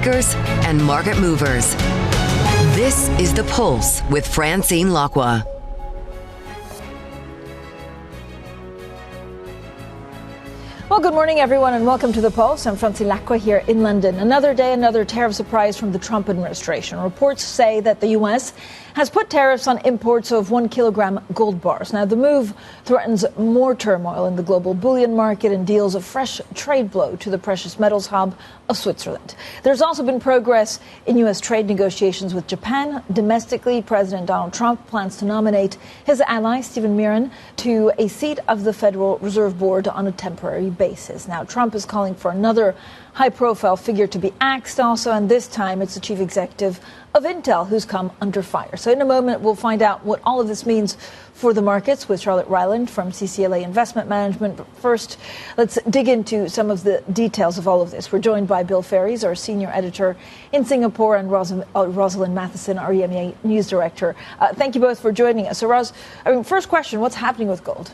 makers and market movers. This is The Pulse with Francine Lacqua. Well, good morning, everyone, and welcome to The Pulse. I'm Francine Lacqua here in London. Another day, another tariff surprise from the Trump administration. Reports say that the U.S. has put tariffs on imports of 1 kilogram gold bars. Now, the move threatens more turmoil in the global bullion market and deals a fresh trade blow to the precious metals hub of Switzerland. There's also been progress in U.S. trade negotiations with Japan. Domestically, President Donald Trump plans to nominate his ally, Stephen Miran, to a seat of the Federal Reserve Board on a temporary basis. Now, Trump is calling for another high-profile figure to be axed also, and this time it's the chief executive of Intel who's come under fire. So in a moment, we'll find out what all of this means for the markets with Charlotte Ryland from CCLA Investment Management. But first, let's dig into some of the details of all of this. We're joined by Bill Ferries, our senior editor in Singapore, and Rosalind Matheson, our EMEA news director. Thank you both for joining us. So, first question, what's happening with gold?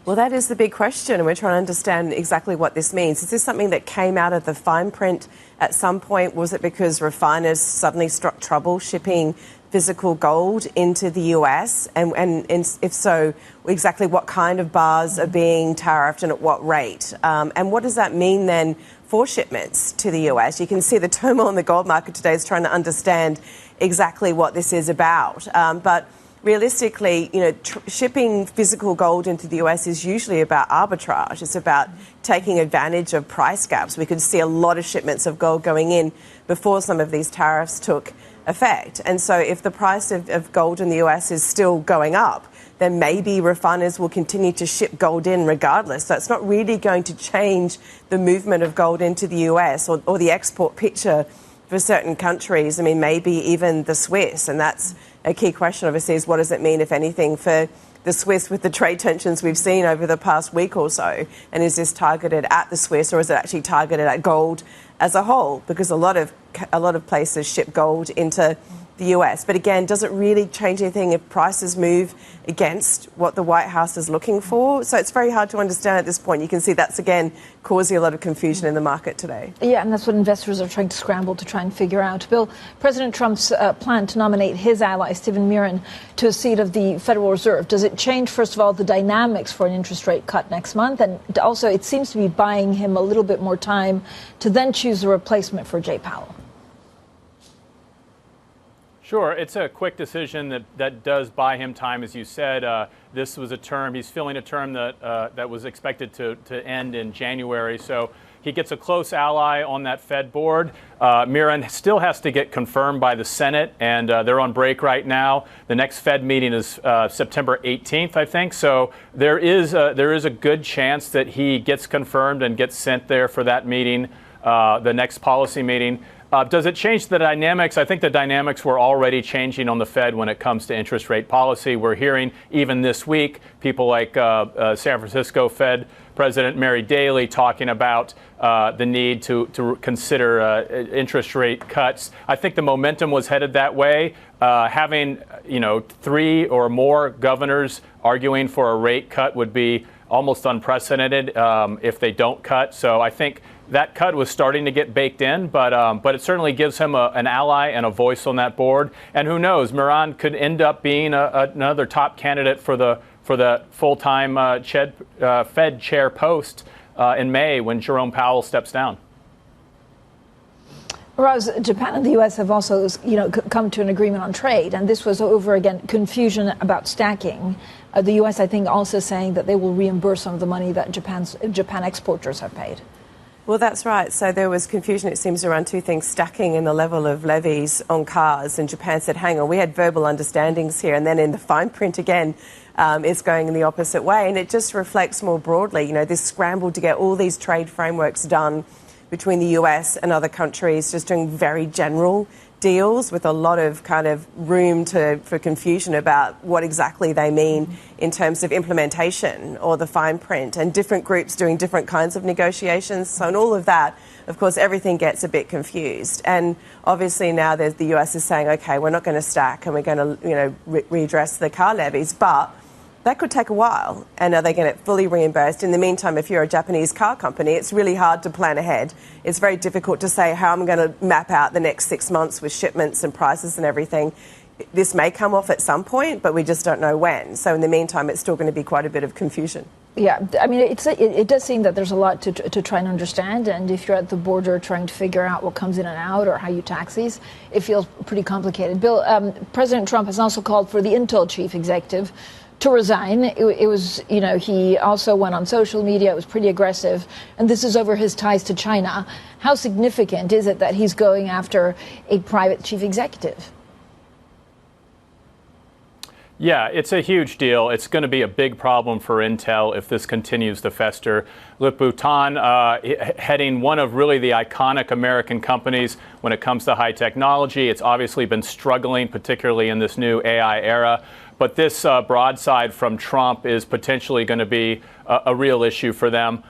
Well, that is the big question, and we're trying to understand exactly what this means. Is this something that came out of the fine print at some point? Was it because refiners suddenly struck trouble shipping physical gold into the US? And if so, exactly what kind of bars are being tariffed and at what rate? And what does that mean then for shipments to the US? You can see the turmoil in the gold market today is trying to understand exactly what this is about. But realistically, shipping physical gold into the US is usually about arbitrage. It's about taking advantage of price gaps. We could see a lot of shipments of gold going in before some of these tariffs took effect. And so if the price of gold in the US is still going up, then maybe refiners will continue to ship gold in regardless. So it's not really going to change the movement of gold into the US or the export picture for certain countries. I mean, maybe even the Swiss. And that's a key question, obviously, is what does it mean, if anything, for the Swiss with the trade tensions we've seen over the past week or so? And is this targeted at the Swiss, or is it actually targeted at gold as a whole? Because a lot of places ship gold into the US. But again, does it really change anything if prices move against what the White House is looking for? So it's very hard to understand at this point. You can see that's, again, causing a lot of confusion in the market today. Yeah, and that's what investors are trying to scramble to try and figure out. Bill, President Trump's plan to nominate his ally, Stephen Miran, to a seat of the Federal Reserve, does it change, first of all, the dynamics for an interest rate cut next month? And also, it seems to be buying him a little bit more time to then choose a replacement for Jay Powell. Sure. It's a quick decision that does buy him time. As you said, this was a term, he's filling a term that was expected to end in January. So he gets a close ally on that Fed board. Miran still has to get confirmed by the Senate, and they're on break right now. The next Fed meeting is September 18th, I think. So there is a good chance that he gets confirmed and gets sent there for that meeting, the next policy meeting. Does it change the dynamics? I think the dynamics were already changing on the Fed when it comes to interest rate policy. We're hearing even this week people like San Francisco Fed President Mary Daly talking about the need to consider interest rate cuts. I think the momentum was headed that way. Having 3 or more governors arguing for a rate cut would be almost unprecedented if they don't cut. So I think that cut was starting to get baked in, but it certainly gives him an ally and a voice on that board. And who knows, Miran could end up being another top candidate for the full-time Fed chair post in May when Jerome Powell steps down. Roz, Japan and the U.S. have also, come to an agreement on trade, and this was over, again, confusion about stacking. The U.S., I think, also saying that they will reimburse some of the money that Japan exporters have paid. Well, that's right. So there was confusion, it seems, around two things, stacking and the level of levies on cars. And Japan said, hang on, we had verbal understandings here. And then in the fine print again, it's going in the opposite way. And it just reflects more broadly, this scramble to get all these trade frameworks done between the US and other countries, just doing very general deals with a lot of kind of room for confusion about what exactly they mean in terms of implementation or the fine print, and different groups doing different kinds of negotiations. So in all of that, of course, everything gets a bit confused. And obviously now the US is saying, OK, we're not going to stack and we're going to, redress the car levies. But That could take a while. And are they going to get fully reimbursed? In the meantime, if you're a Japanese car company, it's really hard to plan ahead. It's very difficult to say how I'm going to map out the next 6 months with shipments and prices and everything. This may come off at some point, but we just don't know when. So in the meantime, it's still going to be quite a bit of confusion. Yeah, I mean, it does seem that there's a lot to try and understand. And if you're at the border trying to figure out what comes in and out or how you tax these, it feels pretty complicated. Bill, President Trump has also called for the Intel chief executive to resign. It was, he also went on social media. It was pretty aggressive. And this is over his ties to China. How significant is it that he's going after a private chief executive? Yeah, it's a huge deal. It's going to be a big problem for Intel if this continues to fester. Bhutan, heading one of really the iconic American companies when it comes to high technology. It's obviously been struggling, particularly in this new AI era. But this broadside from Trump is potentially going to be a real issue for them.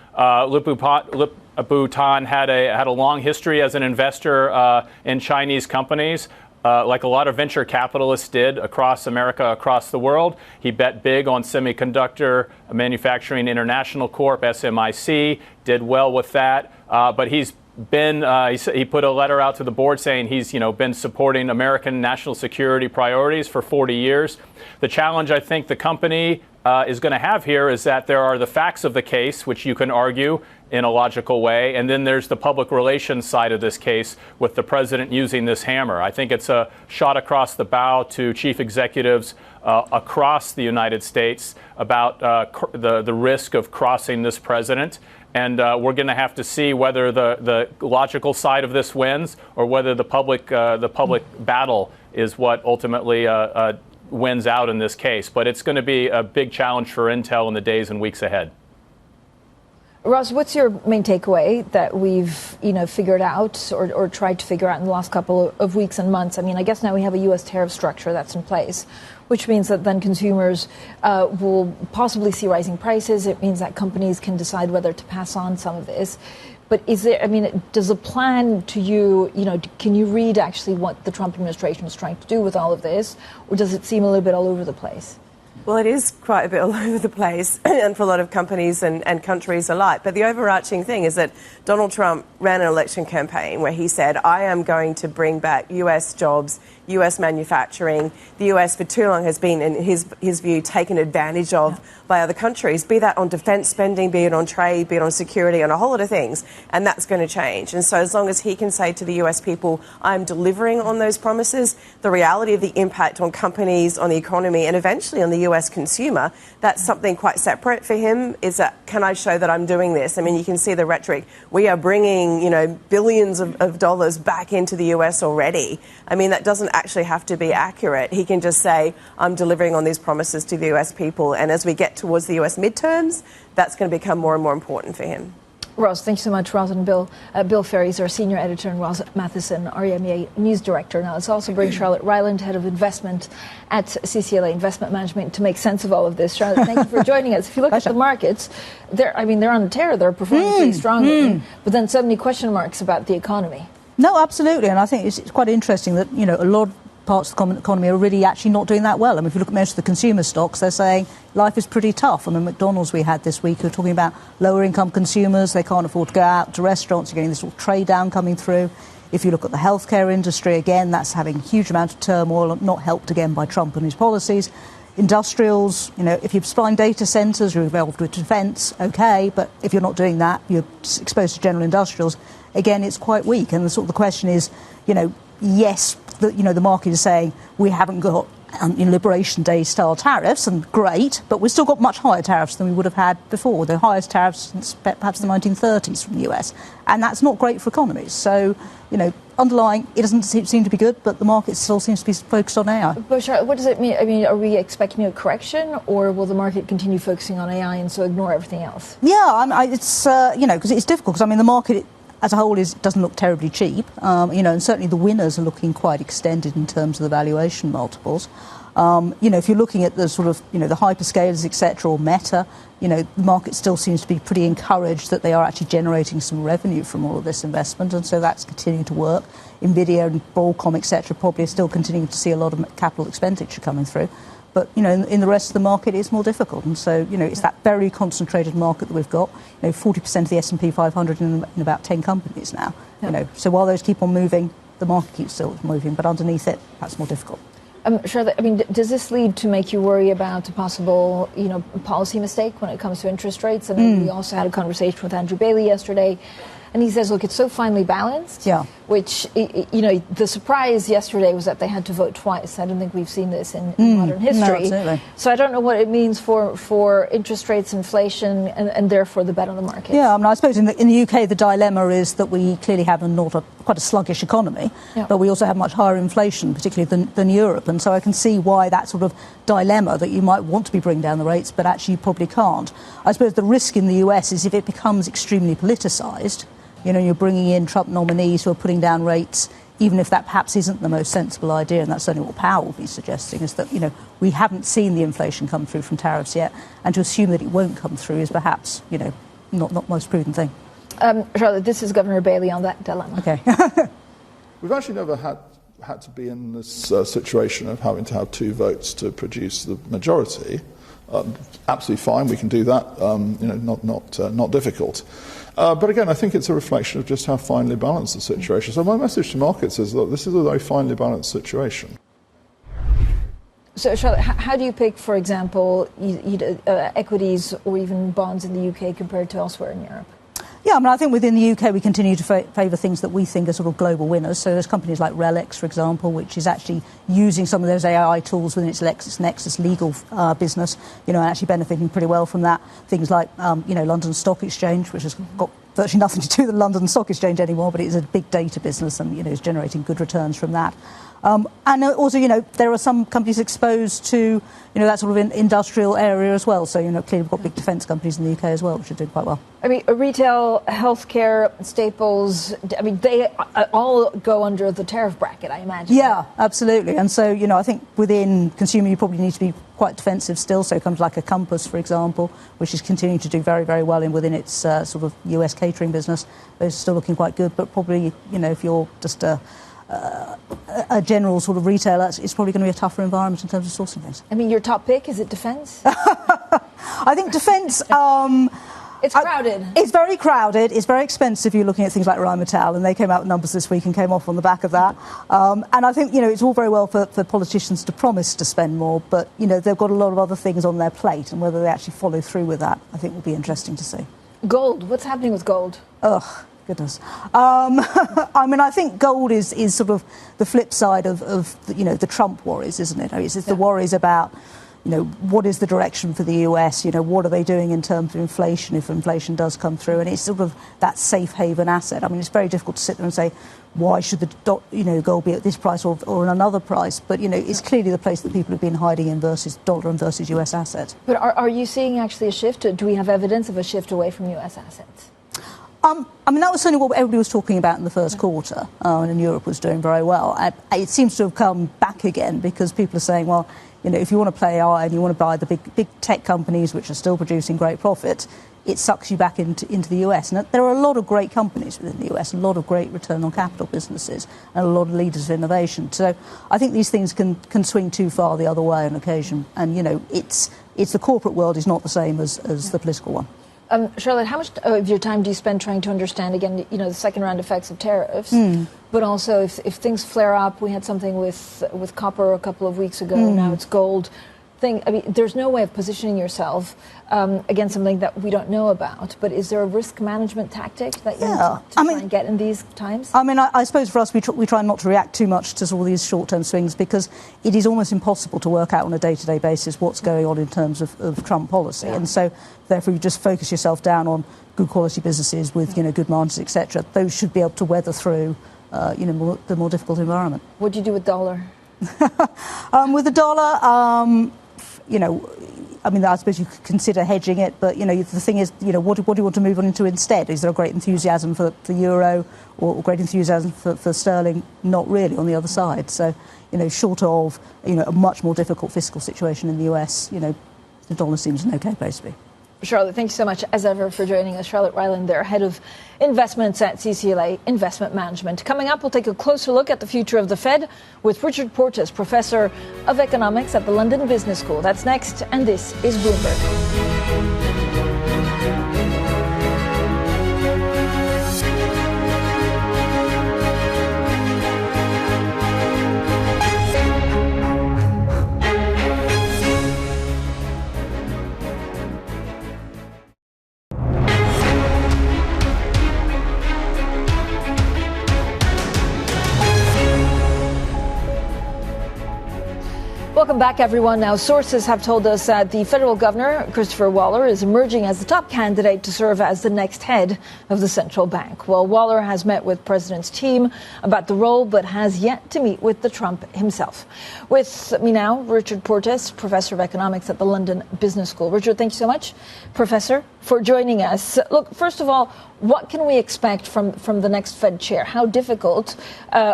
Bhutan had a long history as an investor in Chinese companies. Like a lot of venture capitalists did across America, across the world. He bet big on Semiconductor Manufacturing International Corp, SMIC, did well with that. But he's been, he put a letter out to the board saying he's, been supporting American national security priorities for 40 years. The challenge I think the company is going to have here is that there are the facts of the case, which you can argue in a logical way, and then there's the public relations side of this case with the president using this hammer. I think it's a shot across the bow to chief executives across the United States about the risk of crossing this president. And we're going to have to see whether the logical side of this wins or whether the public battle is what ultimately wins out in this case. But it's going to be a big challenge for Intel in the days and weeks ahead. Ross, what's your main takeaway that we've, figured out or tried to figure out in the last couple of weeks and months? I mean, I guess now we have a U.S. tariff structure that's in place, which means that then consumers will possibly see rising prices. It means that companies can decide whether to pass on some of this. But does a plan to you, can you read actually what the Trump administration is trying to do with all of this? Or does it seem a little bit all over the place? Well, it is quite a bit all over the place and for a lot of companies and countries alike. But the overarching thing is that Donald Trump ran an election campaign where he said, I am going to bring back US jobs, US manufacturing. The US for too long has been, in his view, taken advantage of by other countries, be that on defence spending, be it on trade, be it on security, and a whole lot of things. And that's going to change. And so as long as he can say to the US people, I'm delivering on those promises, the reality of the impact on companies, on the economy, and eventually on the US consumer, that's something quite separate for him, is that, can I show that I'm doing this? I mean, you can see the rhetoric. We are bringing, billions of dollars back into the US already. I mean, that doesn't actually have to be accurate. He can just say, I'm delivering on these promises to the US people. And as we get towards the US midterms, that's going to become more and more important for him. Ross, thanks so much, Ross and Bill. Bill Ferry is our senior editor and Ross Matheson, REMEA news director. Now, let's also bring Charlotte Ryland, head of investment at CCLA Investment Management, to make sense of all of this. Charlotte, thank you for joining us. If you look at the markets, they're on a tear. They're performing pretty strongly. But then so many question marks about the economy. No, absolutely. And I think it's quite interesting that, a lot of parts of the economy are really actually not doing that well. I mean, if you look at most of the consumer stocks, they're saying life is pretty tough. I mean, McDonald's we had this week who are talking about lower income consumers. They can't afford to go out to restaurants. You're getting this sort of trade down coming through. If you look at the healthcare industry, again, that's having a huge amount of turmoil, not helped again by Trump and his policies. Industrials, if you're supplying data centres, you're involved with defence, OK, but if you're not doing that, you're exposed to general industrials. Again, it's quite weak. And the question is, yes, the market is saying we haven't got Liberation Day style tariffs, and great, but we've still got much higher tariffs than we would have had before, the highest tariffs since perhaps the 1930s from the US, and that's not great for economies. So, underlying, it doesn't seem to be good, but the market still seems to be focused on AI. But Charlotte, what does it mean? I mean, are we expecting a correction, or will the market continue focusing on AI and so ignore everything else? Yeah, it's, because it's difficult, because, the market as a whole doesn't look terribly cheap, and certainly the winners are looking quite extended in terms of the valuation multiples. If you're looking at the sort of, the hyperscalers, etc., or Meta, the market still seems to be pretty encouraged that they are actually generating some revenue from all of this investment, and so that's continuing to work. Nvidia and Broadcom, etc., probably are still continuing to see a lot of capital expenditure coming through. But, in the rest of the market, it's more difficult. And so, it's that very concentrated market that we've got. 40% of the S&P 500 in about 10 companies now. So while those keep on moving, the market keeps still moving. But underneath it, that's more difficult. Charlotte, does this lead to make you worry about a possible, policy mistake when it comes to interest rates? And we also had a conversation with Andrew Bailey yesterday. And he says, look, it's so finely balanced, which, the surprise yesterday was that they had to vote twice. I don't think we've seen this in modern history. No, absolutely. So I don't know what it means for interest rates, inflation, and therefore the bet on the market. Yeah, I suppose in the UK, the dilemma is that we clearly have quite a sluggish economy, but we also have much higher inflation, particularly than Europe. And so I can see why that sort of dilemma that you might want to be bringing down the rates, but actually you probably can't. I suppose the risk in the US is if it becomes extremely politicised, you're bringing in Trump nominees who are putting down rates, even if that perhaps isn't the most sensible idea, and that's certainly what Powell will be suggesting, is that, we haven't seen the inflation come through from tariffs yet, and to assume that it won't come through is perhaps, not the most prudent thing. Charlotte, this is Governor Bailey on that dilemma. Okay. We've actually never had to be in this situation of having to have two votes to produce the majority. Absolutely fine, we can do that, not difficult. But again, I think it's a reflection of just how finely balanced the situation. So my message to markets is, look, this is a very finely balanced situation. So, Charlotte, how do you pick, for example, equities or even bonds in the UK compared to elsewhere in Europe? Yeah, I think within the UK we continue to favour things that we think are sort of global winners. So there's companies like RELX, for example, which is actually using some of those AI tools within its LexisNexis legal business, and actually benefiting pretty well from that. Things like, London Stock Exchange, which has got virtually nothing to do with the London Stock Exchange anymore, but it's a big data business and, is generating good returns from that. And also, there are some companies exposed to, that sort of industrial area as well. So, clearly we've got big defence companies in the UK as well, which are doing quite well. Retail, healthcare, staples, they all go under the tariff bracket, I imagine. Yeah, absolutely. And so, I think within consumer, you probably need to be quite defensive still. So companies like a Compass, for example, which is continuing to do very, very well within its sort of US catering business. Those are still looking quite good. But probably, if you're just a general sort of retailer, it's probably going to be a tougher environment in terms of sourcing things. Your top pick, is it defence? I think defence... it's crowded. It's very crowded. It's very expensive. You're looking at things like Rheinmetall, and they came out with numbers this week and came off on the back of that. And I think, it's all very well for politicians to promise to spend more, but, they've got a lot of other things on their plate, and whether they actually follow through with that, I think will be interesting to see. Gold. What's happening with gold? Ugh. Goodness. I think gold is sort of the flip side of the Trump worries, isn't it? It's the worries about, what is the direction for the US? What are they doing in terms of inflation if inflation does come through? And it's sort of that safe haven asset. It's very difficult to sit there and say, why should the gold be at this price or another price? But, it's clearly the place that people have been hiding in versus dollar and versus US assets. But are you seeing actually a shift? Do we have evidence of a shift away from US assets? That was certainly what everybody was talking about in the first quarter, and Europe was doing very well. It seems to have come back again because people are saying, well, if you want to play AI and you want to buy the big tech companies which are still producing great profit, it sucks you back into the US. And there are a lot of great companies within the US, a lot of great return on capital businesses, and a lot of leaders of innovation. So I think these things can swing too far the other way on occasion. And, it's the corporate world is not the same as the political one. Charlotte, how much of your time do you spend trying to understand, again, the second round effects of tariffs, but also if things flare up? We had something with copper a couple of weeks ago, now it's gold. There's no way of positioning yourself against something that we don't know about, but is there a risk management tactic that you need to try and get in these times? I suppose for us, we try not to react too much to all these short-term swings because it is almost impossible to work out on a day-to-day basis what's going on in terms of Trump policy. Yeah. And so, therefore, you just focus yourself down on good quality businesses with, good margins, etc. Those should be able to weather through, the more difficult environment. What do you do with dollar? With the dollar... I suppose you could consider hedging it, but, the thing is, what do you want to move on into instead? Is there a great enthusiasm for the euro or great enthusiasm for sterling? Not really on the other side. So, short of, a much more difficult fiscal situation in the US, the dollar seems an okay place to be. Charlotte, thank you so much, as ever, for joining us. Charlotte Ryland there, Head of Investments at CCLA Investment Management. Coming up, we'll take a closer look at the future of the Fed with Richard Portes, Professor of Economics at the London Business School. That's next, and this is Bloomberg. Welcome back, everyone. Now, sources have told us that the federal governor, Christopher Waller, is emerging as the top candidate to serve as the next head of the central bank. Well, Waller has met with President's team about the role, but has yet to meet with the Trump himself. With me now, Richard Portes, Professor of Economics at the London Business School. Richard, thank you so much, Professor, for joining us. Look, first of all, what can we expect from the next Fed chair? How difficult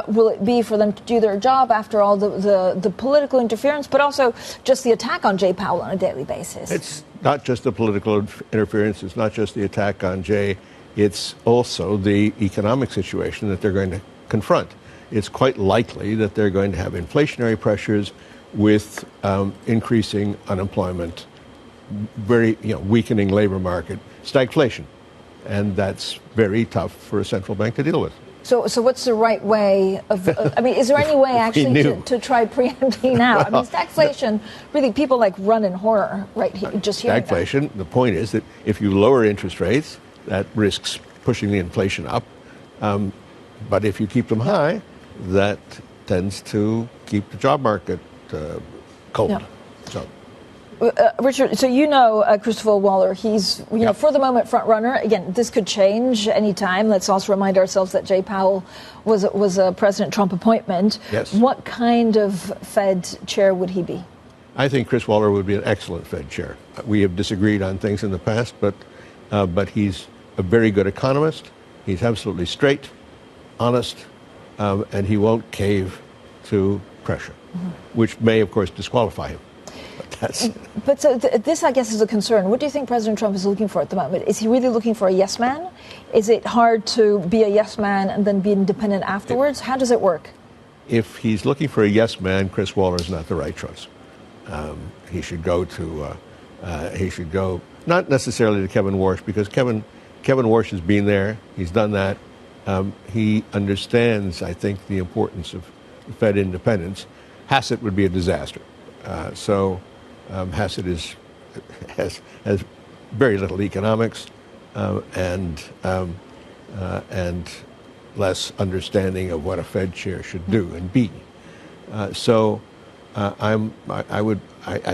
will it be for them to do their job after all the political interference, but also just the attack on Jay Powell on a daily basis? It's not just the political interference. It's not just the attack on Jay. It's also the economic situation that they're going to confront. It's quite likely that they're going to have inflationary pressures with increasing unemployment, very weakening labor market, stagflation. And that's very tough for a central bank to deal with. So what's the right way of, is there any way actually to try preempting now? Well, stagflation, really people run in horror right here, just hearing stagflation, the point is that if you lower interest rates, that risks pushing the inflation up. But if you keep them high, that tends to keep the job market cold. Yeah. So. Richard, so Christopher Waller, he's for the moment front runner. Again, this could change any time. Let's also remind ourselves that Jay Powell was a President Trump appointment. Yes. What kind of Fed chair would he be? I think Chris Waller would be an excellent Fed chair. We have disagreed on things in the past, but he's a very good economist. He's absolutely straight, honest, and he won't cave to pressure, which may, of course, disqualify him. But so this, I guess, is a concern. What do you think President Trump is looking for at the moment? Is he really looking for a yes man? Is it hard to be a yes man and then be independent afterwards? How does it work? If he's looking for a yes man, Chris Waller is not the right choice. He should go not necessarily to Kevin Warsh, because Kevin Warsh has been there. He's done that. He understands, I think, the importance of Fed independence. Hassett would be a disaster. Hassett has very little economics and less understanding of what a Fed chair should do and be. I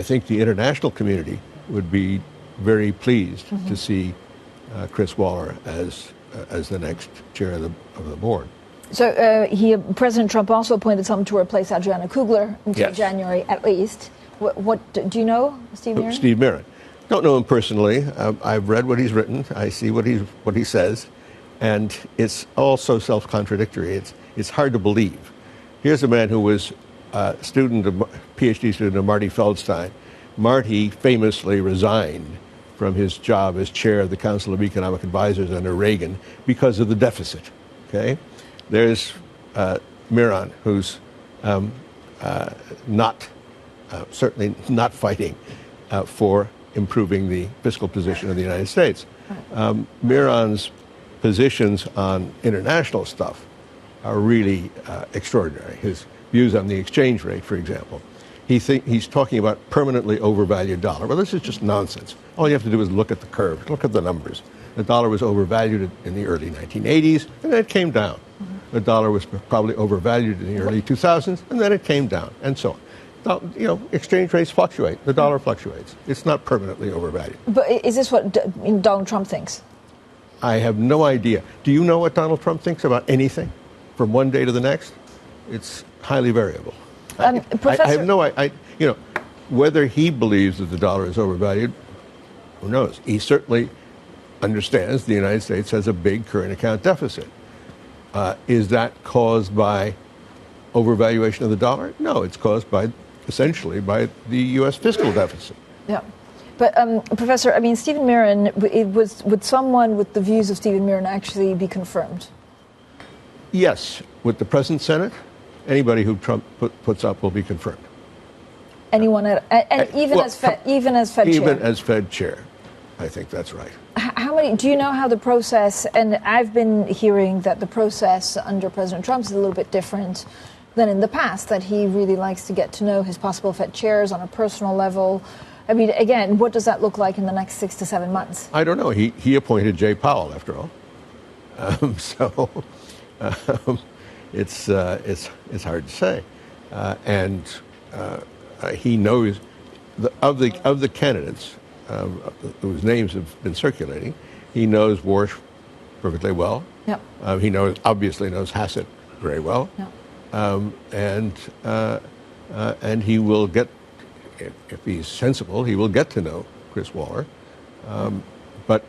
think the international community would be very pleased to see Chris Waller as the next chair of the board. So President Trump also appointed someone to replace Adriana Kugler until January at least. What do you know, Steve Mirren? Steve Mirren. Don't know him personally. I've read what he's written. I see what he says, and it's all so self-contradictory. It's hard to believe. Here's a man who was a PhD student of Marty Feldstein. Marty famously resigned from his job as chair of the Council of Economic Advisors under Reagan because of the deficit. Okay. There's Mirren, who's certainly not fighting for improving the fiscal position of the United States. Mirren's positions on international stuff are really extraordinary. His views on the exchange rate, for example. He's talking about permanently overvalued dollar. Well, this is just nonsense. All you have to do is look at the curve, look at the numbers. The dollar was overvalued in the early 1980s, and then it came down. The dollar was probably overvalued in the early 2000s, and then it came down, and so on. Exchange rates fluctuate. The dollar fluctuates. It's not permanently overvalued. But is this what Donald Trump thinks? I have no idea. Do you know what Donald Trump thinks about anything from one day to the next? It's highly variable. Professor, I have no idea. Whether he believes that the dollar is overvalued, who knows? He certainly understands the United States has a big current account deficit. Is that caused by overvaluation of the dollar? No, it's caused essentially by the U.S. fiscal deficit. Yeah. But Professor, I mean, Stephen Miran, would someone with the views of Stephen Miran actually be confirmed? Yes, with the present Senate, anybody who Trump puts up will be confirmed. Anyone, even as Fed chair? Even as Fed chair. I think that's right. How many? Do you know how the process? And I've been hearing that the process under President Trump is a little bit different than in the past. That he really likes to get to know his possible Fed chairs on a personal level. I mean, again, what does that look like in the next 6 to 7 months? I don't know. He appointed Jay Powell, after all. It's hard to say, and he knows of the candidates whose names have been circulating. He knows Warsh perfectly well. Yep. He obviously knows Hassett very well. Yep. And he will get, if he's sensible, he will get to know Chris Waller. But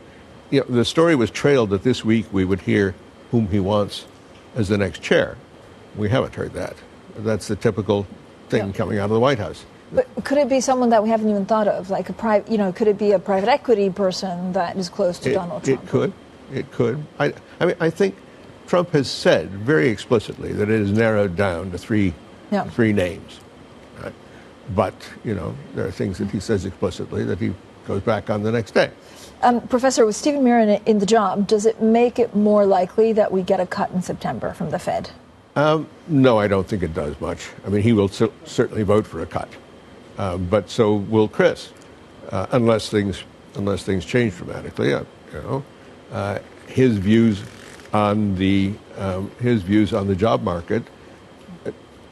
the story was trailed that this week we would hear whom he wants as the next chair. We haven't heard that. That's the typical thing coming out of the White House. But could it be someone that we haven't even thought of, like could it be a private equity person that is close to Donald Trump? It could. I mean, I think Trump has said very explicitly that it is narrowed down to three names. Right? But, there are things that he says explicitly that he goes back on the next day. Professor, with Stephen Miran in the job, does it make it more likely that we get a cut in September from the Fed? No, I don't think it does much. I mean, he will certainly vote for a cut, but so will Chris, unless things change dramatically. His views on the job market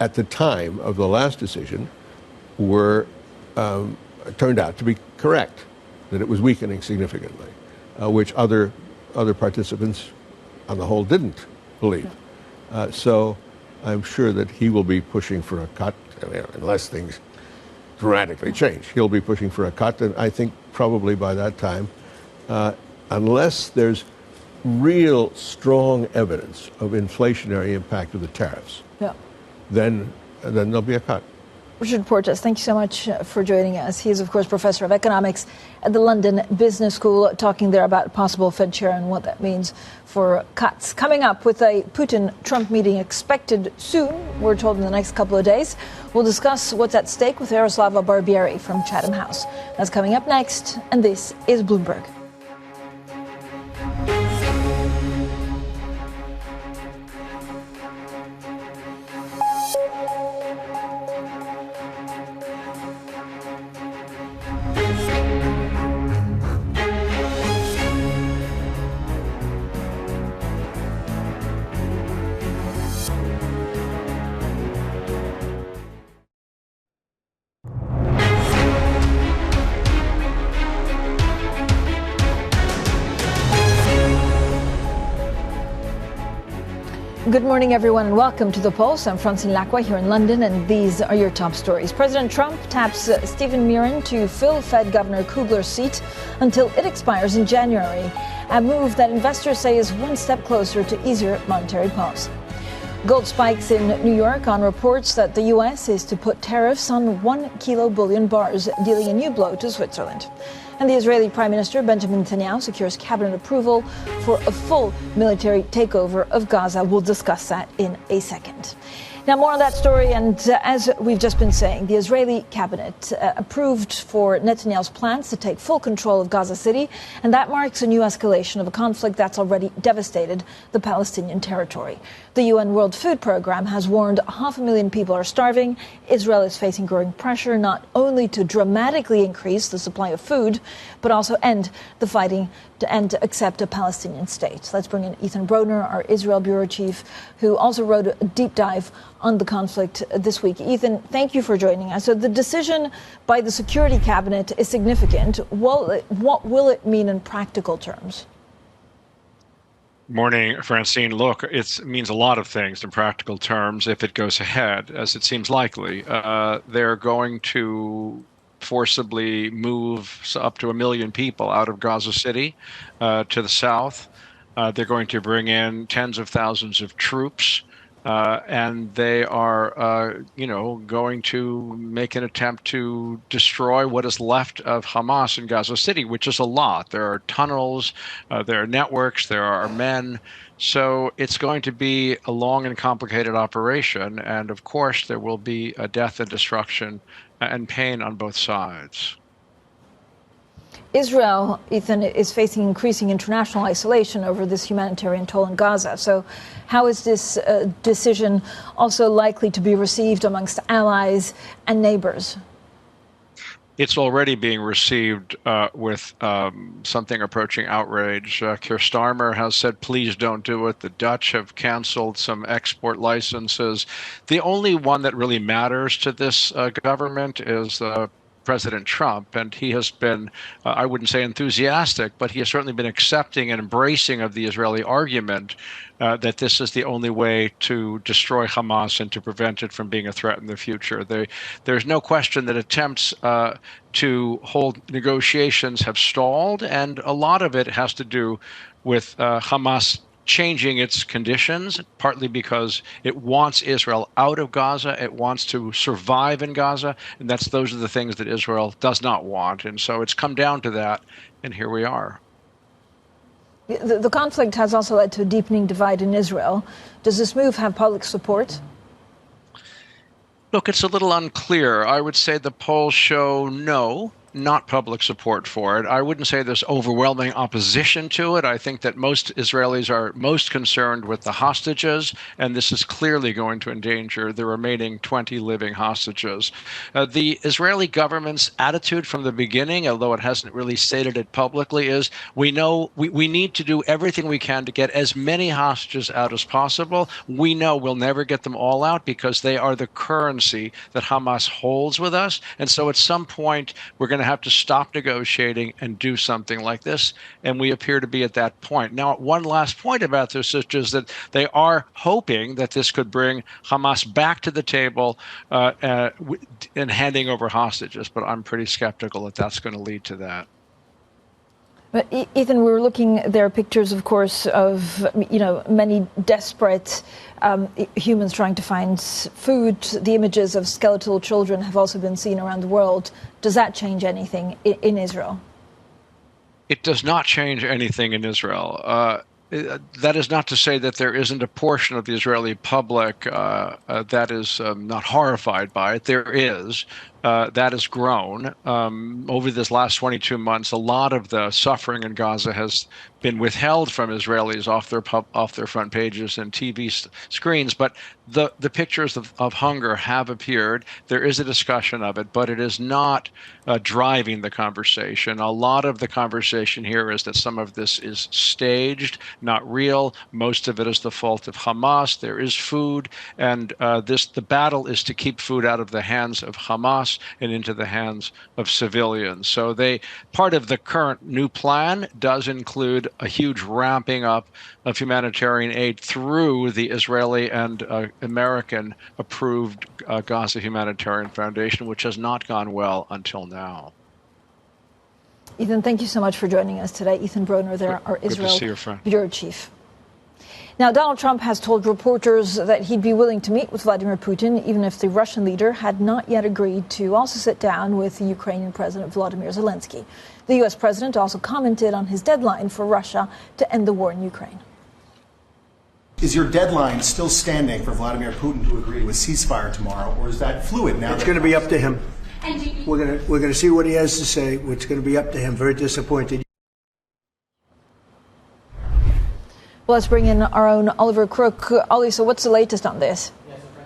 at the time of the last decision were turned out to be correct. That it was weakening significantly, which other participants on the whole didn't believe. So I'm sure that he will be pushing for a cut, unless things dramatically change. He'll be pushing for a cut, and I think probably by that time, unless there's real strong evidence of inflationary impact of the tariffs, then there'll be a cut. Richard Portes, thank you so much for joining us. He is, of course, professor of economics at the London Business School, talking there about possible Fed chair and what that means for cuts. Coming up, with a Putin-Trump meeting expected soon, we're told in the next couple of days, we'll discuss what's at stake with Jaroslava Barbieri from Chatham House. That's coming up next, and this is Bloomberg. Good morning, everyone, and welcome to The Pulse. I'm Francine Lacqua here in London, and these are your top stories. President Trump taps Stephen Miran to fill Fed Governor Kugler's seat until it expires in January, a move that investors say is one step closer to easier monetary policy. Gold spikes in New York on reports that the U.S. is to put tariffs on 1 kilo bullion bars, dealing a new blow to Switzerland. And the Israeli Prime Minister Benjamin Netanyahu secures cabinet approval for a full military takeover of Gaza. We'll discuss that in a second. Now, more on that story, and as we've just been saying, the Israeli cabinet approved for Netanyahu's plans to take full control of Gaza City, and that marks a new escalation of a conflict that's already devastated the Palestinian territory. The UN World Food Programme has warned 500,000 people are starving. Israel is facing growing pressure not only to dramatically increase the supply of food, but also end the fighting and accept a Palestinian state. Let's bring in Ethan Broner, our Israel bureau chief, who also wrote a deep dive on the conflict this week. Ethan, thank you for joining us. So the decision by the Security Cabinet is significant. What will it mean in practical terms? Morning, Francine. Look, it means a lot of things in practical terms if it goes ahead, as it seems likely. They're going to forcibly move up to 1 million people out of Gaza City to the south. They're going to bring in tens of thousands of troops And they are, going to make an attempt to destroy what is left of Hamas in Gaza City, which is a lot. There are tunnels, there are networks, there are men. So it's going to be a long and complicated operation. And of course, there will be a death and destruction and pain on both sides. Israel, Ethan, is facing increasing international isolation over this humanitarian toll in Gaza. So how is this decision also likely to be received amongst allies and neighbors? It's already being received with something approaching outrage. Keir Starmer has said, please don't do it. The Dutch have canceled some export licenses. The only one that really matters to this government is President Trump, and he has been, I wouldn't say enthusiastic, but he has certainly been accepting and embracing of the Israeli argument that this is the only way to destroy Hamas and to prevent it from being a threat in the future. There's no question that attempts to hold negotiations have stalled, and a lot of it has to do with Hamas changing its conditions, partly because it wants Israel out of Gaza. It wants to survive in Gaza. And those are the things that Israel does not want. And so it's come down to that. And here we are. The conflict has also led to a deepening divide in Israel. Does this move have public support? Look, it's a little unclear. I would say the polls show no. Not public support for it. I wouldn't say there's overwhelming opposition to it. I think that most Israelis are most concerned with the hostages, and this is clearly going to endanger the remaining 20 living hostages. The Israeli government's attitude from the beginning, although it hasn't really stated it publicly, is we know we need to do everything we can to get as many hostages out as possible. We know we'll never get them all out because they are the currency that Hamas holds with us. And so at some point, we're going to have to stop negotiating and do something like this. And we appear to be at that point. Now, one last point about this is that they are hoping that this could bring Hamas back to the table in handing over hostages. But I'm pretty skeptical that that's going to lead to that. But Ethan, we were looking, there are pictures, of course, of, many desperate humans trying to find food. The images of skeletal children have also been seen around the world. Does that change anything in Israel? It does not change anything in Israel. That is not to say that there isn't a portion of the Israeli public that is not horrified by it. There is. That has grown. Over this last 22 months, a lot of the suffering in Gaza has been withheld from Israelis off their front pages and TV screens. But the pictures of hunger have appeared. There is a discussion of it, but it is not driving the conversation. A lot of the conversation here is that some of this is staged, not real. Most of it is the fault of Hamas. There is food, and the battle is to keep food out of the hands of Hamas and into the hands of civilians. So part of the current new plan does include a huge ramping up of humanitarian aid through the Israeli and American approved Gaza Humanitarian Foundation, which has not gone well until now. Ethan, thank you so much for joining us today. Ethan Broner, there, our Israel Bureau Chief. Now, Donald Trump has told reporters that he'd be willing to meet with Vladimir Putin, even if the Russian leader had not yet agreed to also sit down with the Ukrainian President Volodymyr Zelensky. The U.S. president also commented on his deadline for Russia to end the war in Ukraine. Is your deadline still standing for Vladimir Putin to agree to a ceasefire tomorrow, or is that fluid now? It's going to be up to him. We're going to see what he has to say. It's going to be up to him. Very disappointed. Well, let's bring in our own Oliver Crook. Ollie, so what's the latest on this?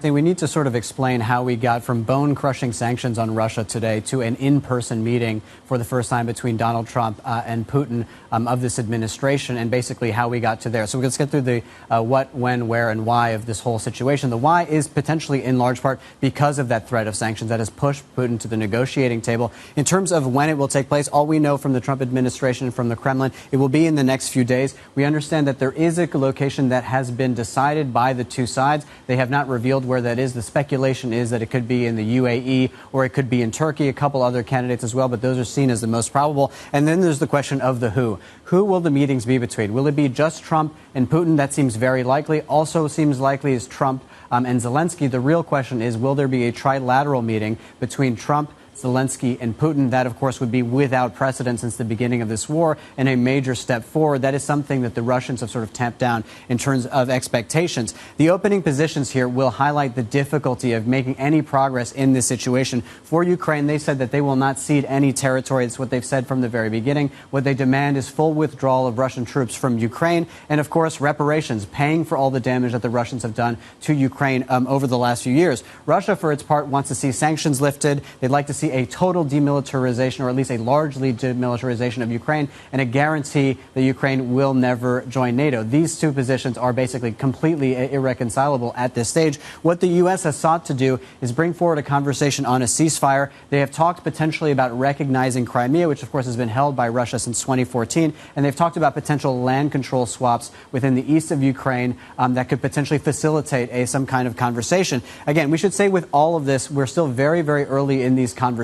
We need to sort of explain how we got from bone-crushing sanctions on Russia today to an in-person meeting for the first time between Donald Trump and Putin of this administration, and basically how we got to there. So let's get through the what, when, where, and why of this whole situation. The why is potentially in large part because of that threat of sanctions that has pushed Putin to the negotiating table. In terms of when it will take place, all we know from the Trump administration and from the Kremlin, it will be in the next few days. We understand that there is a location that has been decided by the two sides. They have not revealed where where that is. The speculation is that it could be in the UAE or it could be in Turkey, a couple other candidates as well, but those are seen as the most probable. And then there's the question of the who. Who will the meetings be between? Will it be just Trump and Putin? That seems very likely. Also seems likely is Trump and Zelensky. The real question is, will there be a trilateral meeting between Trump, Zelensky and Putin? That, of course, would be without precedent since the beginning of this war and a major step forward. That is something that the Russians have sort of tamped down in terms of expectations. The opening positions here will highlight the difficulty of making any progress in this situation. For Ukraine, they said that they will not cede any territory. That's what they've said from the very beginning. What they demand is full withdrawal of Russian troops from Ukraine and, of course, reparations, paying for all the damage that the Russians have done to Ukraine over the last few years. Russia, for its part, wants to see sanctions lifted. They'd like to see a total demilitarization, or at least a largely demilitarization of Ukraine, and a guarantee that Ukraine will never join NATO. These two positions are basically completely irreconcilable at this stage. What the U.S. has sought to do is bring forward a conversation on a ceasefire. They have talked potentially about recognizing Crimea, which of course has been held by Russia since 2014, and they've talked about potential land control swaps within the east of Ukraine that could potentially facilitate some kind of conversation. Again, we should say with all of this, we're still very, very early in these conversations.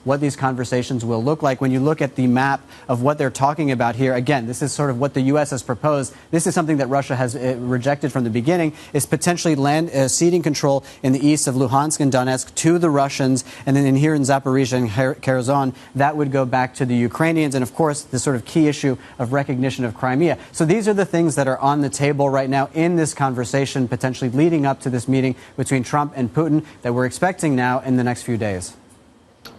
What these conversations will look like. When you look at the map of what they're talking about here, again, this is sort of what the U.S. has proposed. This is something that Russia has rejected from the beginning, is potentially land ceding control in the east of Luhansk and Donetsk to the Russians, and then in here in Zaporizhia and Kherson, that would go back to the Ukrainians, and of course, the sort of key issue of recognition of Crimea. So these are the things that are on the table right now in this conversation, potentially leading up to this meeting between Trump and Putin that we're expecting now in the next few days.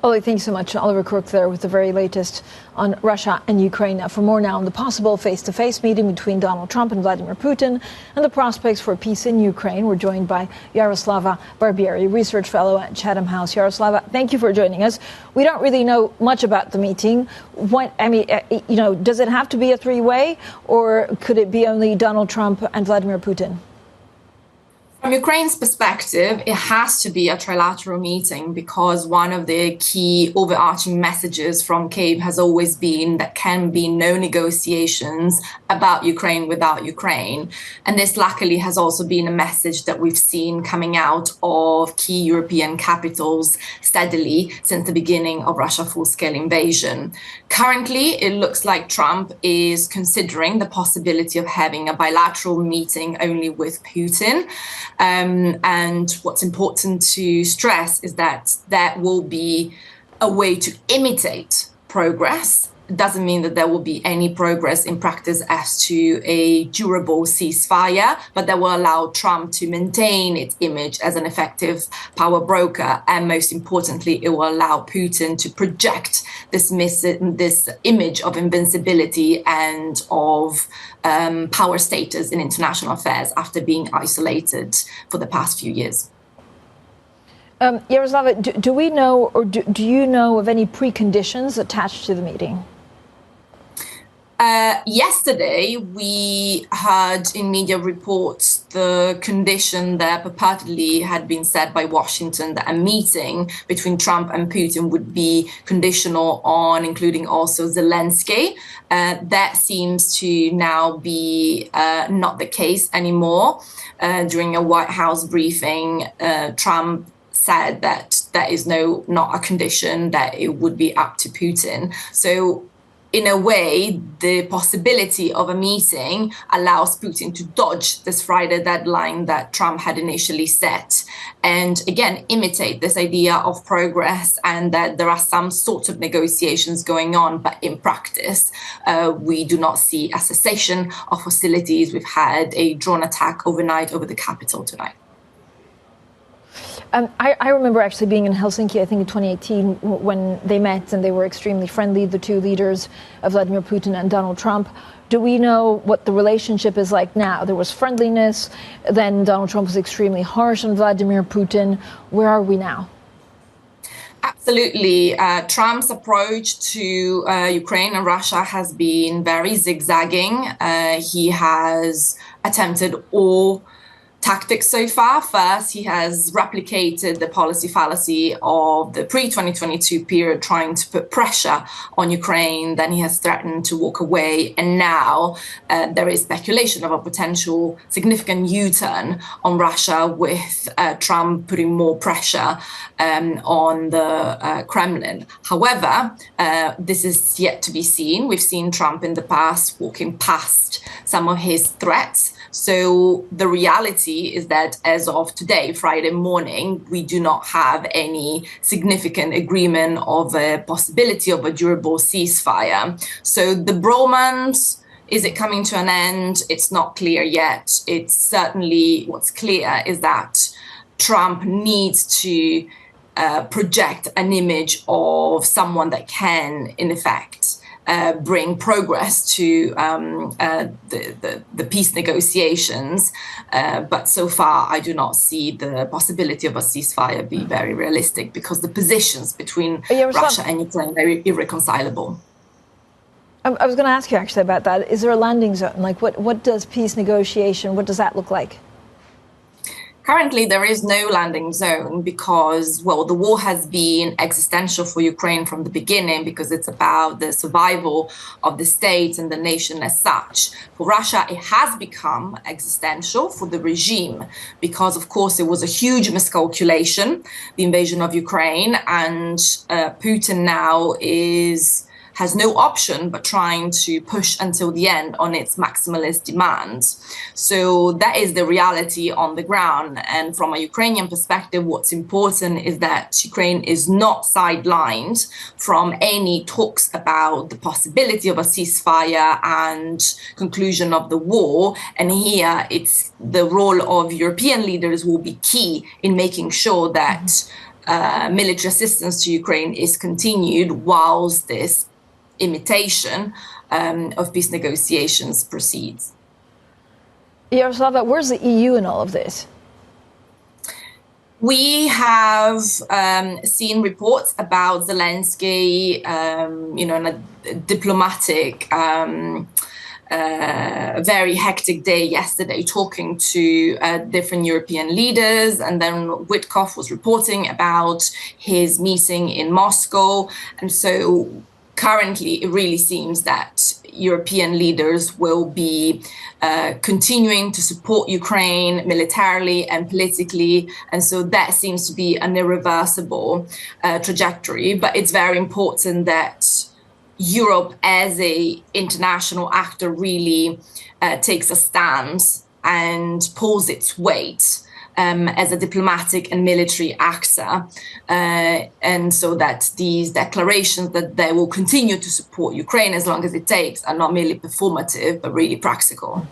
Ollie, thank you so much. Oliver Crook there with the very latest on Russia and Ukraine. Now, for more now on the possible face-to-face meeting between Donald Trump and Vladimir Putin and the prospects for peace in Ukraine, we're joined by Jaroslava Barbieri, research fellow at Chatham House. Jaroslava, thank you for joining us. We don't really know much about the meeting. Does it have to be a three-way, or could it be only Donald Trump and Vladimir Putin? From Ukraine's perspective, it has to be a trilateral meeting because one of the key overarching messages from Kyiv has always been that can be no negotiations about Ukraine without Ukraine. And this luckily has also been a message that we've seen coming out of key European capitals steadily since the beginning of Russia's full-scale invasion. Currently, it looks like Trump is considering the possibility of having a bilateral meeting only with Putin. And what's important to stress is that that will be a way to imitate progress. It doesn't mean that there will be any progress in practice as to a durable ceasefire, but that will allow Trump to maintain its image as an effective power broker. And most importantly, it will allow Putin to project this image of invincibility and of power status in international affairs after being isolated for the past few years. Jaroslava, do we know, or do you know of any preconditions attached to the meeting? Yesterday, we heard in media reports the condition that purportedly had been set by Washington that a meeting between Trump and Putin would be conditional on including also Zelensky. That seems to now be not the case anymore. During a White House briefing, Trump said that that is not a condition, that it would be up to Putin. So in a way, the possibility of a meeting allows Putin to dodge this Friday deadline that Trump had initially set. And again, imitate this idea of progress and that there are some sort of negotiations going on. But in practice, we do not see a cessation of hostilities. We've had a drone attack overnight over the capital tonight. I remember actually being in Helsinki, I think in 2018, when they met and they were extremely friendly, the two leaders, Vladimir Putin and Donald Trump. Do we know what the relationship is like now? There was friendliness, then Donald Trump was extremely harsh on Vladimir Putin. Where are we now? Absolutely. Trump's approach to Ukraine and Russia has been very zigzagging. He has attempted all tactics so far. First, he has replicated the policy fallacy of the pre-2022 period, trying to put pressure on Ukraine. Then he has threatened to walk away. And now there is speculation of a potential significant U-turn on Russia, with Trump putting more pressure on the Kremlin. However, this is yet to be seen. We've seen Trump in the past walking past some of his threats. So the reality is that as of today, Friday morning, we do not have any significant agreement of a possibility of a durable ceasefire. So the bromance, is it coming to an end? It's not clear yet. It's certainly, what's clear is that Trump needs to project an image of someone that can, in effect, bring progress to the peace negotiations. But so far, I do not see the possibility of a ceasefire be very realistic, because the positions between Russia and Ukraine are very irreconcilable. I was going to ask you actually about that. Is there a landing zone? Like, what does peace negotiation, what does that look like? Currently, there is no landing zone because, well, the war has been existential for Ukraine from the beginning, because it's about the survival of the state and the nation as such. For Russia, it has become existential for the regime because, of course, it was a huge miscalculation, the invasion of Ukraine, and Putin now has no option but trying to push until the end on its maximalist demands. So that is the reality on the ground. And from a Ukrainian perspective, what's important is that Ukraine is not sidelined from any talks about the possibility of a ceasefire and conclusion of the war. And here, it's the role of European leaders will be key in making sure that military assistance to Ukraine is continued whilst this imitation of peace negotiations proceeds. Jaroslava, where's the EU in all of this? We have seen reports about Zelensky, in a diplomatic, very hectic day yesterday, talking to different European leaders. And then Witkoff was reporting about his meeting in Moscow. And so currently, it really seems that European leaders will be continuing to support Ukraine militarily and politically. And so that seems to be an irreversible trajectory. But it's very important that Europe, as an international actor, really takes a stance and pulls its weight as a diplomatic and military actor, and so that these declarations that they will continue to support Ukraine as long as it takes are not merely performative, but really practical.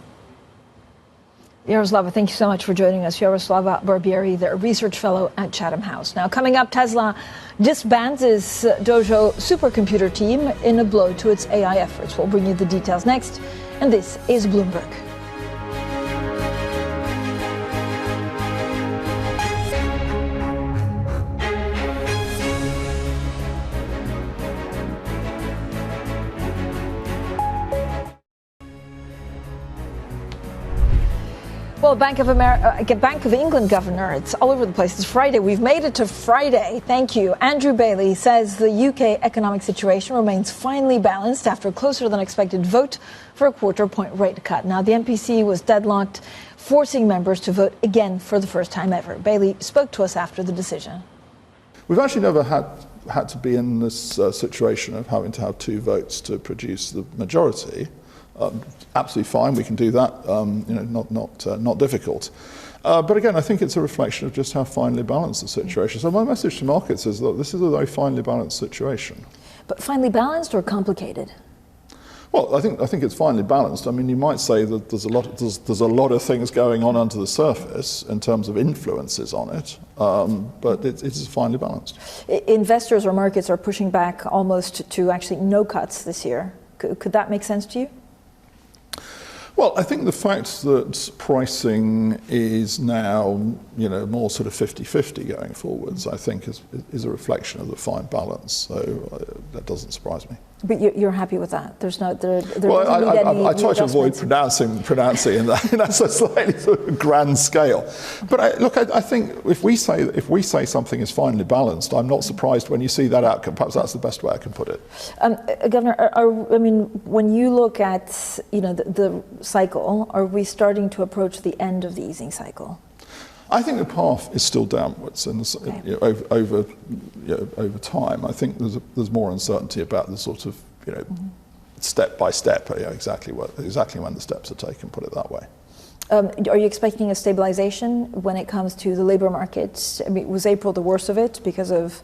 Jaroslava, thank you so much for joining us. Jaroslava Barbieri, the research fellow at Chatham House. Now, coming up, Tesla disbands its Dojo supercomputer team in a blow to its AI efforts. We'll bring you the details next. And this is Bloomberg. Well, Bank of England governor, it's all over the place. It's Friday. We've made it to Friday. Thank you. Andrew Bailey says the UK economic situation remains finely balanced after a closer than expected vote for a quarter-point rate cut. Now, the MPC was deadlocked, forcing members to vote again for the first time ever. Bailey spoke to us after the decision. We've actually never had to be in this situation of having to have two votes to produce the majority. Absolutely fine, we can do that, not difficult. But again, I think it's a reflection of just how finely balanced the situation. So my message to markets is, look, this is a very finely balanced situation. But finely balanced or complicated? Well, I think it's finely balanced. I mean, you might say that there's a lot of things going on under the surface in terms of influences on it, but it is finely balanced. Investors or markets are pushing back almost to actually no cuts this year. Could that make sense to you? Well, I think the fact that pricing is now, more sort of 50-50 going forwards, I think is a reflection of the fine balance. So that doesn't surprise me. But you're happy with that? There's no. I try to avoid pronouncing in that's a slightly sort of grand scale. But I think if we say something is finely balanced, I'm not surprised when you see that outcome. Perhaps that's the best way I can put it. Governor, when you look at the cycle, are we starting to approach the end of the easing cycle? I think the path is still downwards, and over time, I think there's more uncertainty about the sort of step by step, exactly when the steps are taken. Put it that way. Are you expecting a stabilization when it comes to the labour market? I mean, was April the worst of it because of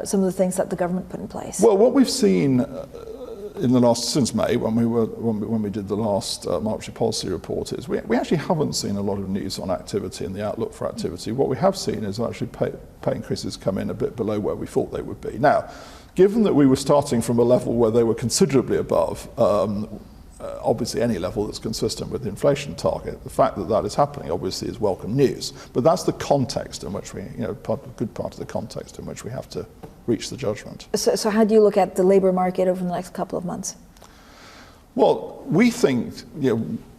some of the things that the government put in place? Well, what we've seen since May, when we did the last monetary policy report, is we actually haven't seen a lot of news on activity and the outlook for activity. What we have seen is actually pay increases come in a bit below where we thought they would be. Now, given that we were starting from a level where they were considerably above, obviously any level that's consistent with the inflation target, the fact that is happening obviously is welcome news. But that's the context in which a good part of the context in which we have to reach the judgment. So how do you look at the labour market over the next couple of months? Well, we think,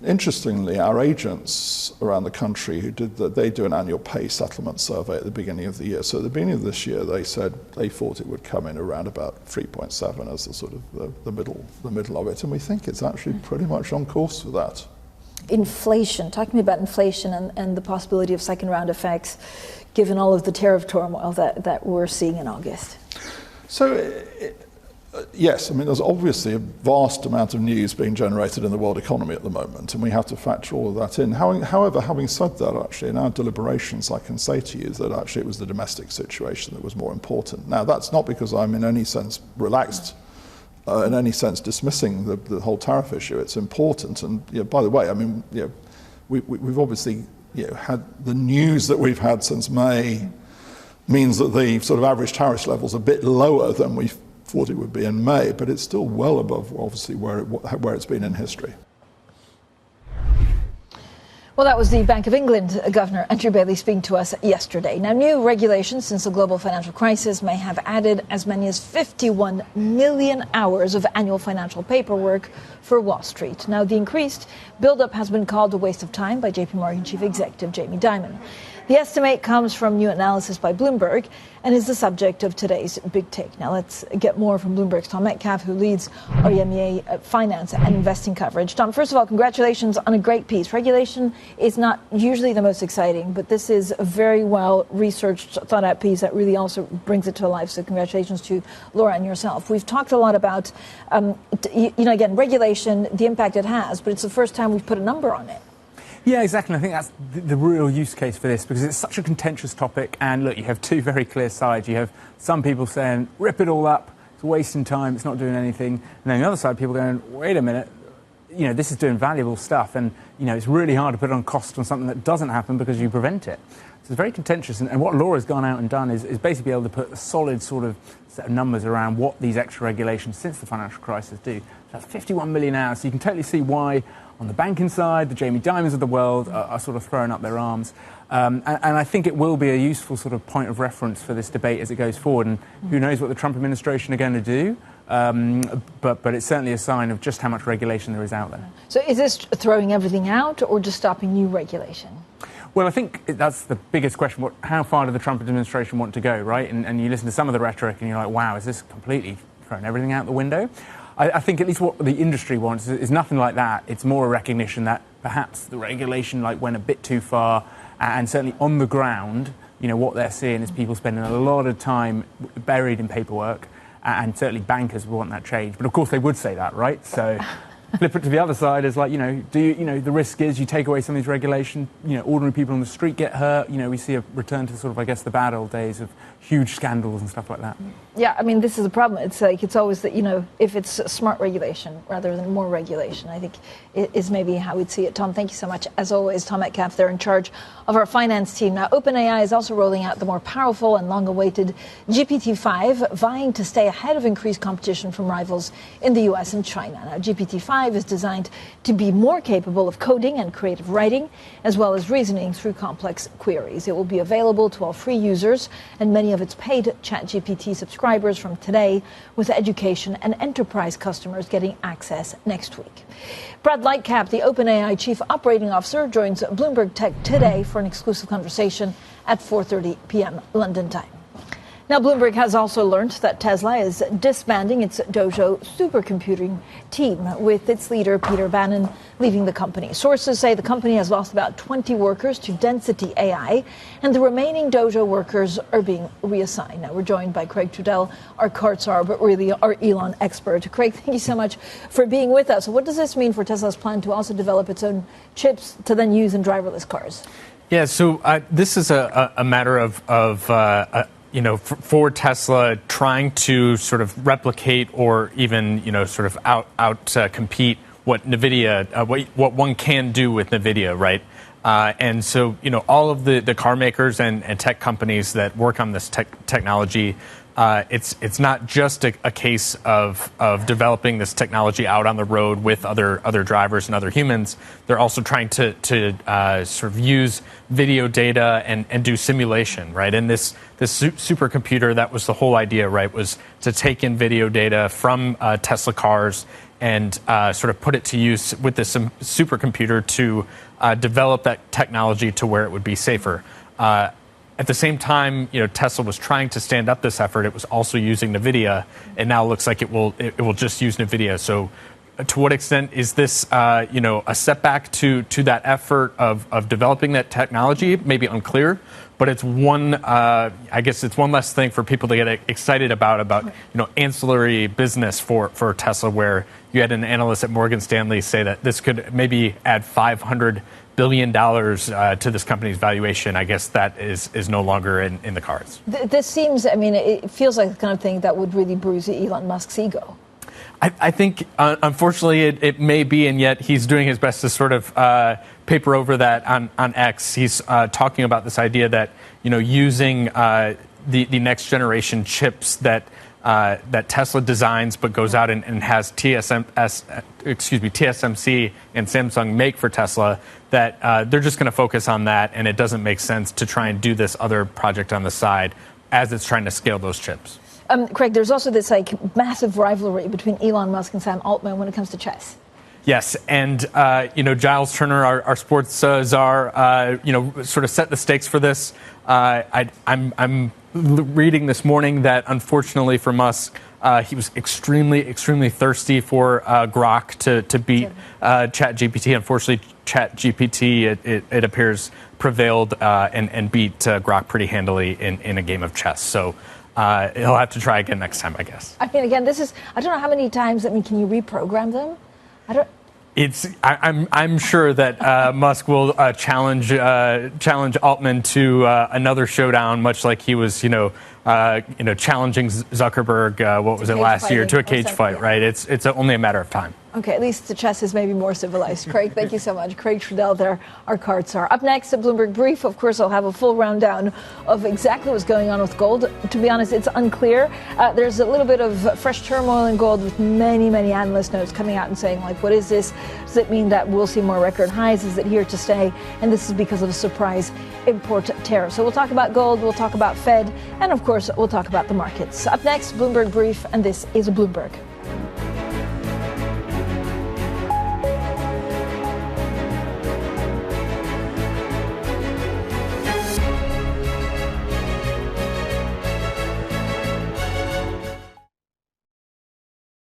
interestingly, our agents around the country they do an annual pay settlement survey at the beginning of the year. So at the beginning of this year, they said they thought it would come in around about 3.7 as the sort of the middle of it, and we think it's actually pretty much on course for that. Inflation. Talk to me about inflation and the possibility of second round effects, given all of the tariff turmoil that we're seeing in August. So. Yes, I mean, there's obviously a vast amount of news being generated in the world economy at the moment, and we have to factor all of that in. However, having said that, actually, in our deliberations, I can say to you that actually it was the domestic situation that was more important. Now, that's not because I'm in any sense relaxed, in any sense dismissing the whole tariff issue. It's important, and by the way, I mean, we've obviously had the news that we've had since May means that the sort of average tariff level's a bit lower than we thought it would be in May, but it's still well above, obviously, where it's been in history. Well, that was the Bank of England Governor Andrew Bailey speaking to us yesterday. Now, new regulations since the global financial crisis may have added as many as 51 million hours of annual financial paperwork for Wall Street. Now, the increased buildup has been called a waste of time by JP Morgan Chief Executive Jamie Dimon. The estimate comes from new analysis by Bloomberg and is the subject of today's Big Take. Now let's get more from Bloomberg's Tom Metcalf, who leads our EMEA finance and investing coverage. Tom, first of all, congratulations on a great piece. Regulation is not usually the most exciting, but this is a very well researched, thought out piece that really also brings it to life. So congratulations to Laura and yourself. We've talked a lot about, again, regulation, the impact it has, but it's the first time we've put a number on it. Yeah, exactly. I think that's the real use case for this, because it's such a contentious topic. And look, you have two very clear sides. You have some people saying, rip it all up, it's wasting time, it's not doing anything. And then on the other side, people going, wait a minute, this is doing valuable stuff. And, it's really hard to put on cost on something that doesn't happen because you prevent it. So it's very contentious. And what Laura's gone out and done is basically be able to put a solid sort of set of numbers around what these extra regulations since the financial crisis do. So that's 51 million hours. So you can totally see why on the banking side, the Jamie Dimons of the world are sort of throwing up their arms. And I think it will be a useful sort of point of reference for this debate as it goes forward. And who knows what the Trump administration are going to do. But it's certainly a sign of just how much regulation there is out there. So is this throwing everything out or just stopping new regulation? Well, I think that's the biggest question. How far do the Trump administration want to go, right? And you listen to some of the rhetoric and you're like, wow, is this completely throwing everything out the window? I think at least what the industry wants is nothing like that. It's more a recognition that perhaps the regulation went a bit too far, and certainly on the ground, what they're seeing is people spending a lot of time buried in paperwork, and certainly bankers want that change. But of course they would say that, right? So flip it to the other side is the risk is you take away some of these regulations, ordinary people on the street get hurt. We see a return to sort of, I guess, the bad old days of huge scandals and stuff like that. Yeah, I mean, this is a problem. It's like it's always that, if it's smart regulation rather than more regulation, I think it is maybe how we'd see it. Tom, thank you so much. As always, Tom Metcalf, they're in charge of our finance team. Now, OpenAI is also rolling out the more powerful and long-awaited GPT-5, vying to stay ahead of increased competition from rivals in the US and China. Now, GPT-5 5 is designed to be more capable of coding and creative writing, as well as reasoning through complex queries. It will be available to all free users and many of its paid ChatGPT subscribers from today, with education and enterprise customers getting access next week. Brad Lightcap, the OpenAI Chief Operating Officer, joins Bloomberg Tech today for an exclusive conversation at 4:30 p.m. London time. Now, Bloomberg has also learned that Tesla is disbanding its Dojo supercomputing team, with its leader, Peter Bannon, leaving the company. Sources say the company has lost about 20 workers to Density AI, and the remaining Dojo workers are being reassigned. Now, we're joined by Craig Trudell, our Kartsar, but really our Elon expert. Craig, thank you so much for being with us. What does this mean for Tesla's plan to also develop its own chips to then use in driverless cars? Yeah, so this is a matter of for Tesla trying to sort of replicate or even, sort of out compete what NVIDIA, what one can do with NVIDIA, right? And so, all of the car makers and tech companies that work on this technology, it's not just a case of developing this technology out on the road with other drivers and other humans. They're also trying to sort of use video data and do simulation, right? And this supercomputer, that was the whole idea, right? Was to take in video data from Tesla cars and sort of put it to use with this supercomputer to develop that technology to where it would be safer. At the same time, Tesla was trying to stand up this effort. It was also using NVIDIA, and now it looks like it will just use NVIDIA. So, to what extent is this, a setback to that effort of developing that technology? Maybe unclear, but it's one. I guess it's one less thing for people to get excited about ancillary business for Tesla, where you had an analyst at Morgan Stanley say that this could maybe add $500 billion to this company's valuation. I guess that is no longer in the cards. This seems, it feels like the kind of thing that would really bruise Elon Musk's ego. I think, unfortunately, it may be, and yet he's doing his best to sort of paper over that on X. He's talking about this idea that, using the next generation chips that Tesla designs but goes out and has TSMC and Samsung make for Tesla, that they're just going to focus on that, and it doesn't make sense to try and do this other project on the side as it's trying to scale those chips. Craig, there's also this massive rivalry between Elon Musk and Sam Altman when it comes to chess. Yes, and Giles Turner, our sports czar, sort of set the stakes for this. I'm reading this morning that, unfortunately for Musk, he was extremely thirsty for Grok to beat ChatGPT. Unfortunately, ChatGPT, it appears, prevailed and beat Grok pretty handily in a game of chess. So he'll have to try again next time, I guess. Again, I don't know how many times. Can you reprogram them? I'm sure that Musk will challenge Altman to another showdown, much like he was, challenging Zuckerberg. What was it last year to a cage fight? Yeah. Right? It's only a matter of time. Okay, at least the chess is maybe more civilized. Craig, thank you so much. Craig Trudell there, our Kartsar. Up next, at Bloomberg Brief, of course, I'll have a full rundown of exactly what's going on with gold. To be honest, it's unclear. There's a little bit of fresh turmoil in gold, with many analyst notes coming out and saying, what is this? Does it mean that we'll see more record highs? Is it here to stay? And this is because of a surprise import tariff. So we'll talk about gold, we'll talk about Fed, and of course, we'll talk about the markets. Up next, Bloomberg Brief, and this is Bloomberg.